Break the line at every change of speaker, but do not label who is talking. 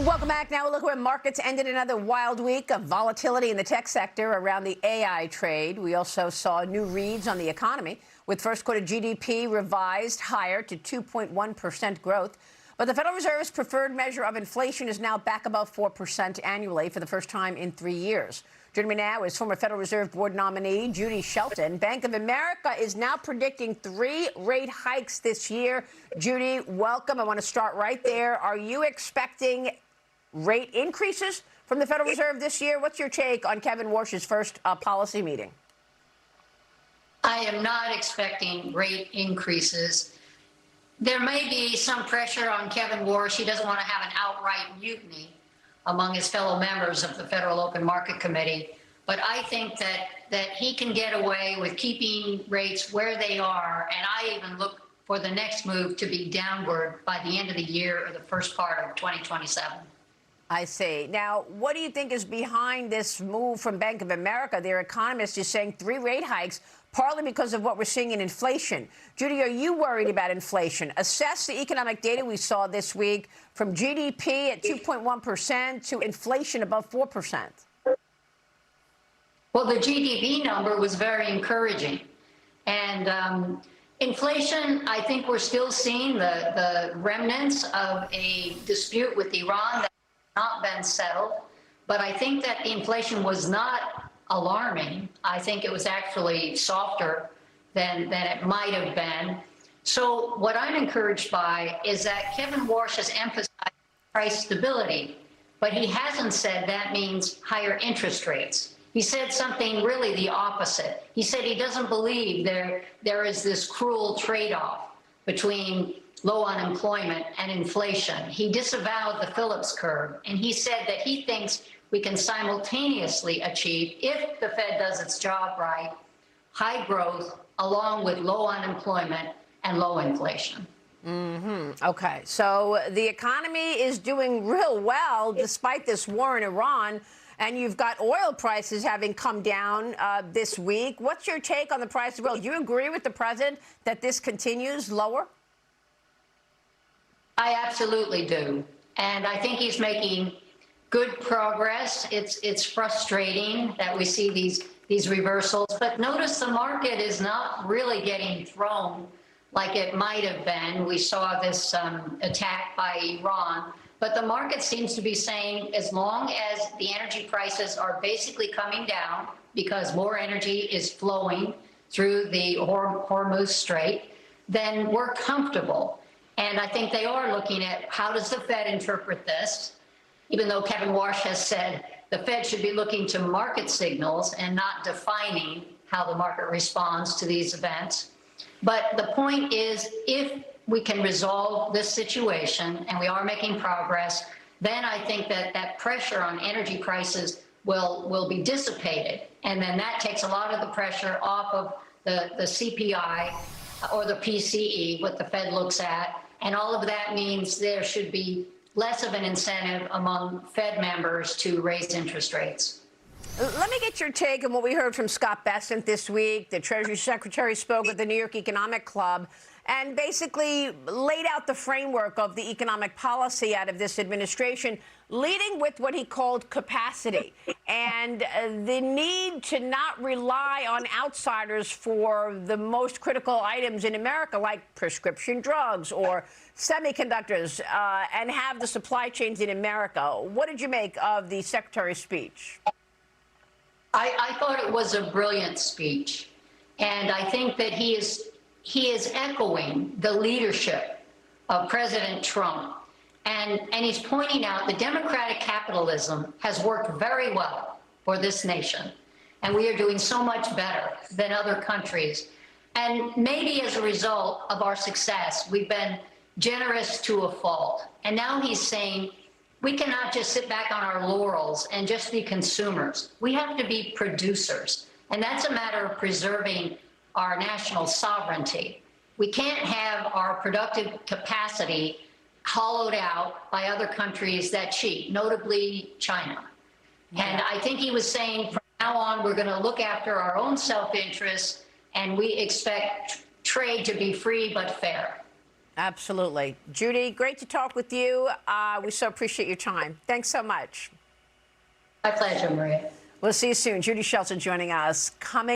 Welcome back. Now we'll look where markets ended another wild week of volatility in the tech sector around the AI trade. We also saw new reads on the economy, with first quarter GDP revised higher to 2.1% growth. But the Federal Reserve's preferred measure of inflation is now back above 4% annually for the first time in 3 years. Joining me now is former Federal Reserve Board nominee Judy Shelton. Bank of America is now predicting 3 rate hikes this year. Judy, welcome. I want to start right there. Are you expecting rate increases from the Federal Reserve this year? What's your take on Kevin Warsh's first policy meeting?
I am not expecting rate increases. There may be some pressure on Kevin Warsh. He doesn't want to have an outright mutiny among his fellow members of the Federal Open Market Committee. But I think that he can get away with keeping rates where they are. And I even look for the next move to be downward by the end of the year or the first part of 2027.
I see. Now, what do you think is behind this move from Bank of America? Their economist is saying 3 rate hikes, partly because of what we're seeing in inflation. Judy, are you worried about inflation? Assess the economic data we saw this week, from GDP at 2.1% to inflation above 4%.
Well, the GDP number was very encouraging. And inflation, I think we're still seeing the remnants of a dispute with Iran that not been settled, but I think that the inflation was not alarming. I think it was actually softer than it might have been. So what I'm encouraged by is that Kevin Warsh has emphasized price stability, but he hasn't said that means higher interest rates. He said something really the opposite. He said he doesn't believe there is this cruel trade-off between low unemployment and inflation. He disavowed the Phillips curve, and he said that he thinks we can simultaneously achieve, if the Fed does its job right, high growth along with low unemployment and low inflation.
Okay, so the economy is doing real well despite this war in Iran, and you've got oil prices having come down this week. What's your take on the price of oil? Do you agree with the president that this continues lower?
I absolutely do. And I think he's making good progress. It's frustrating that we see these reversals, but notice the market is not really getting thrown like it might have been. We saw this attack by Iran, but the market seems to be saying as long as the energy prices are basically coming down because more energy is flowing through the Hormuz Strait, then we're comfortable. And I think they are looking at how does the Fed interpret this, even though Kevin Warsh has said the Fed should be looking to market signals and not defining how the market responds to these events. But the point is, if we can resolve this situation, and we are making progress, then I think that pressure on energy prices will be dissipated. And then that takes a lot of the pressure off of the CPI or the PCE, what the Fed looks at. And all of that means there should be less of an incentive among Fed members to raise interest rates.
Let me get your take on what we heard from Scott Bessent this week. The Treasury Secretary spoke at the New York Economic Club and basically laid out the framework of the economic policy out of this administration, leading with what he called capacity and the need to not rely on outsiders for the most critical items in America, like prescription drugs or semiconductors, and have the supply chains in America. What did you make of the Secretary's speech?
I thought it was a brilliant speech, and I think that he is echoing the leadership of President Trump, and he's pointing out that democratic capitalism has worked very well for this nation, and we are doing so much better than other countries. And maybe as a result of our success, we've been generous to a fault. And now he's saying we cannot just sit back on our laurels and just be consumers. We have to be producers, and that's a matter of preserving our national sovereignty. We can't have our productive capacity hollowed out by other countries that cheat, notably China. Yeah. And I think he was saying from now on, we're going to look after our own self-interest, and we expect trade to be free but fair.
Absolutely. Judy, great to talk with you. We so appreciate your time. Thanks so much.
My pleasure, Maria.
We'll see you soon. Judy Shelton joining us. Coming